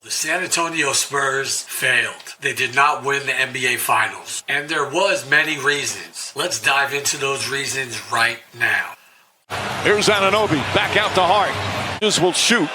The San Antonio Spurs failed. They did not win the NBA Finals. And there was many reasons. Let's dive into those reasons right now. Here's Anunoby, back out to Hart. This will shoot.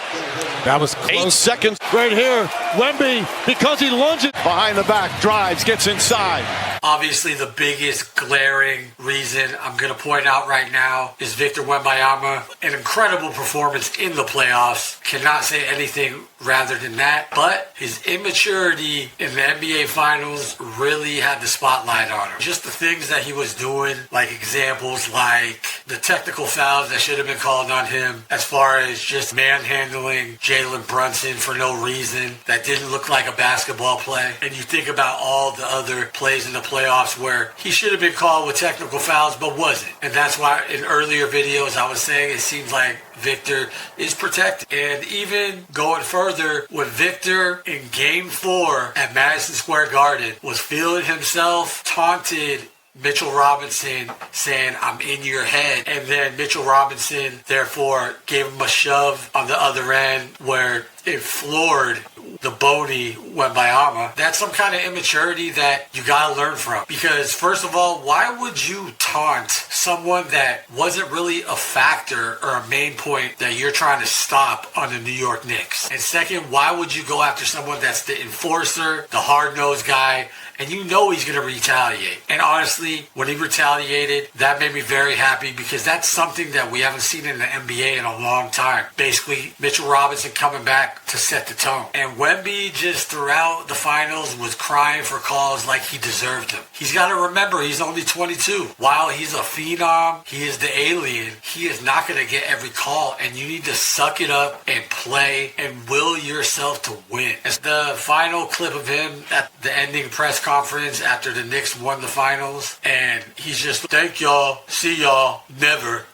That was close. 8 seconds. Right here, Wemby, because he lunges. Behind the back, drives, gets inside. Obviously, the biggest glaring reason I'm going to point out right now is Victor Wembanyama. An incredible performance in the playoffs. Cannot say anything rather than that. But his immaturity in the NBA Finals really had the spotlight on him. Just the things that he was doing, like examples like the technical fouls that should have been called on him, as far as just manhandling Jalen Brunson for no reason that didn't look like a basketball play. And you think about all the other plays in the playoffs where he should have been called with technical fouls but wasn't. And that's why in earlier videos I was saying it seems like Victor is protected. And even going further, when Victor in Game 4 at Madison Square Garden was feeling himself, taunted Mitchell Robinson saying, "I'm in your head." And then Mitchell Robinson, therefore, gave him a shove on the other end where it floored the bony Wembanyama. That's some kind of immaturity that you got to learn from. Because, first of all, why would you taunt someone that wasn't really a factor or a main point that you're trying to stop on the New York Knicks? And second, why would you go after someone that's the enforcer, the hard-nosed guy, and you know he's going to retaliate? And honestly, when he retaliated, that made me very happy because that's something that we haven't seen in the NBA in a long time. Basically, Mitchell Robinson coming back to set the tone. And Wemby just throughout the finals was crying for calls like he deserved them. He's got to remember he's only 22. While he's a phenom, he is the alien. He is not going to get every call, and you need to suck it up and play and will yourself to win. It's the final clip of him at the ending press conference after the Knicks won the finals, and he's just, "Thank y'all, see y'all, never."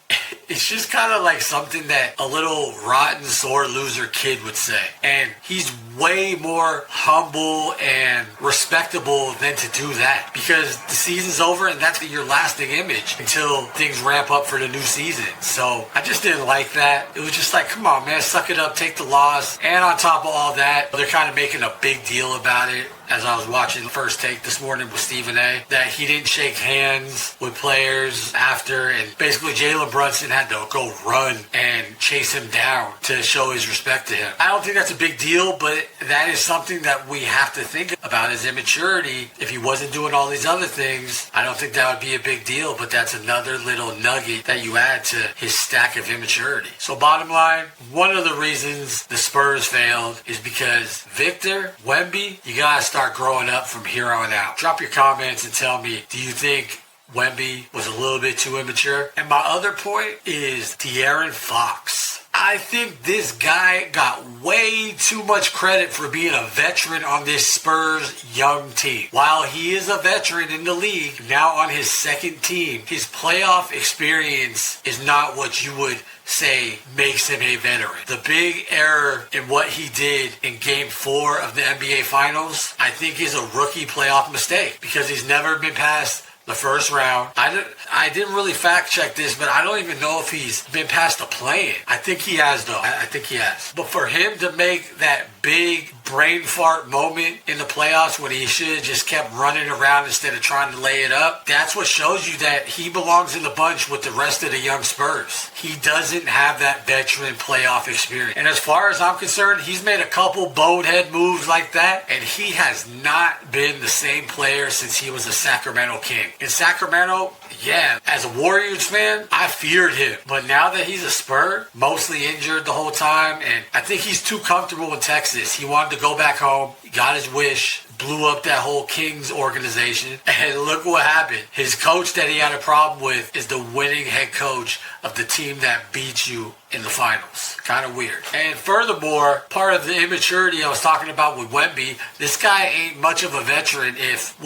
It's just kind of like something that a little rotten, sore loser kid would say. And he's way more humble and respectable than to do that because the season's over and that's your lasting image until things ramp up for the new season. So I just didn't like that. It was just like, come on, man, suck it up, take the loss. And on top of all that, they're kind of making a big deal about it. As I was watching the First Take this morning with Stephen A, that he didn't shake hands with players after, and basically Jalen Brunson had to go run and chase him down to show his respect to him. I don't think that's a big deal, but that is something that we have to think about, his immaturity. If he wasn't doing all these other things, I don't think that would be a big deal, but that's another little nugget that you add to his stack of immaturity. So bottom line, one of the reasons the Spurs failed is because Victor Wemby, you gotta start growing up from here on out. Drop your comments and tell me, do you think Wemby was a little bit too immature? And my other point is De'Aaron Fox. I think this guy got way too much credit for being a veteran on this Spurs young team. While he is a veteran in the league, now on his second team, his playoff experience is not what you would say makes him a veteran. The big error in what he did in Game 4 of the NBA Finals, I think, is a rookie playoff mistake because he's never been past the first round. I didn't really fact check this, but I don't even know if he's been past the play-in. I think he has, though. I think he has. But for him to make that big brain fart moment in the playoffs when he should have just kept running around instead of trying to lay it up, that's what shows you that he belongs in the bunch with the rest of the young Spurs. He doesn't have that veteran playoff experience. And as far as I'm concerned, he's made a couple bonehead moves like that, and he has not been the same player since he was a Sacramento King. In Sacramento, yeah, as a Warriors fan, I feared him. But now that he's a Spur, mostly injured the whole time, and I think he's too comfortable in Texas. He wanted to go back home, got his wish, blew up that whole Kings organization, and look what happened. His coach that he had a problem with is the winning head coach of the team that beat you in the finals. Kind of weird. And furthermore, part of the immaturity I was talking about with Wemby, this guy ain't much of a veteran if,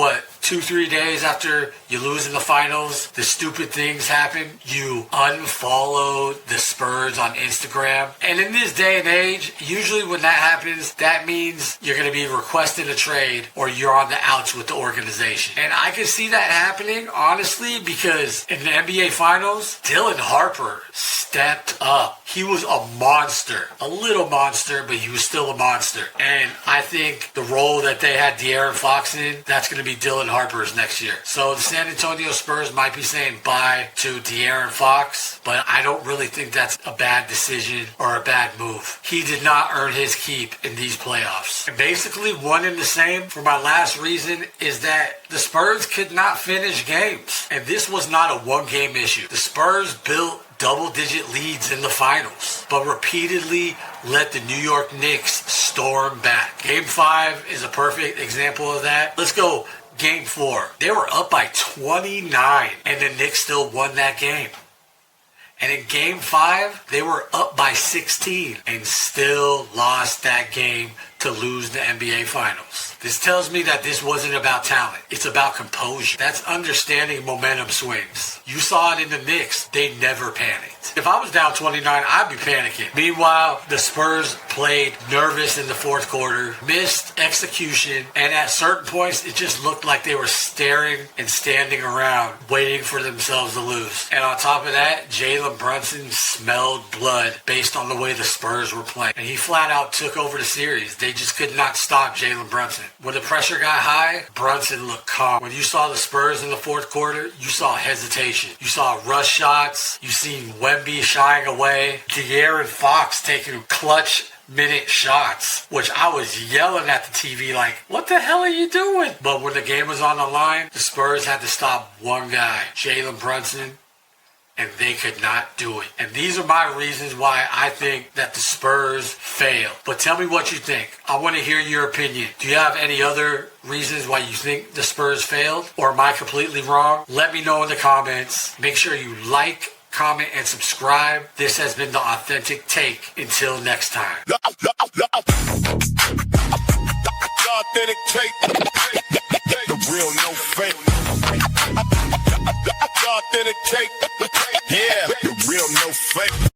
2-3 days after you lose in the finals, the stupid things happen. You unfollow the Spurs on Instagram. And in this day and age, usually when that happens, that means you're going to be requesting a trade or you're on the outs with the organization. And I can see that happening, honestly, because in the NBA Finals, Dylan Harper stepped up. he was a monster. A little monster, but he was still a monster. And I think the role that they had De'Aaron Fox in, that's going to be Dylan Harper's next year. So the San Antonio Spurs might be saying bye to De'Aaron Fox, but I don't really think that's a bad decision or a bad move. He did not earn his keep in these playoffs. And basically, one and the same for my last reason is that the Spurs could not finish games. And this was not a one-game issue. The Spurs built double-digit leads in the finals, but repeatedly let the New York Knicks storm back. Game 5 is a perfect example of that. Let's go Game 4. They were up by 29, and the Knicks still won that game. And in Game 5, they were up by 16 and still lost that game to lose the NBA Finals. This tells me that this wasn't about talent. It's about composure. That's understanding momentum swings. You saw it in the Knicks. They never panicked. If I was down 29, I'd be panicking. Meanwhile, the Spurs played nervous in the fourth quarter, missed execution, and at certain points, it just looked like they were staring and standing around, waiting for themselves to lose. And on top of that, Jalen Brunson smelled blood based on the way the Spurs were playing. And he flat out took over the series. They just could not stop Jalen Brunson. When the pressure got high, Brunson looked calm. When you saw the Spurs in the fourth quarter, you saw hesitation. You saw rush shots. You seen Wemby shying away. De'Aaron Fox taking clutch minute shots, which I was yelling at the TV like, what the hell are you doing? But when the game was on the line, the Spurs had to stop one guy, Jalen Brunson, and they could not do it. And these are my reasons why I think that the Spurs fail. But tell me what you think. I want to hear your opinion. Do you have any other reasons why you think the Spurs failed? Or am I completely wrong? Let me know in the comments. Make sure you like, comment, and subscribe. This has been The Authentic Take. Until next time. The Authentic Take. The real, no fake. The Authentic Take. Yeah, the real, no fake.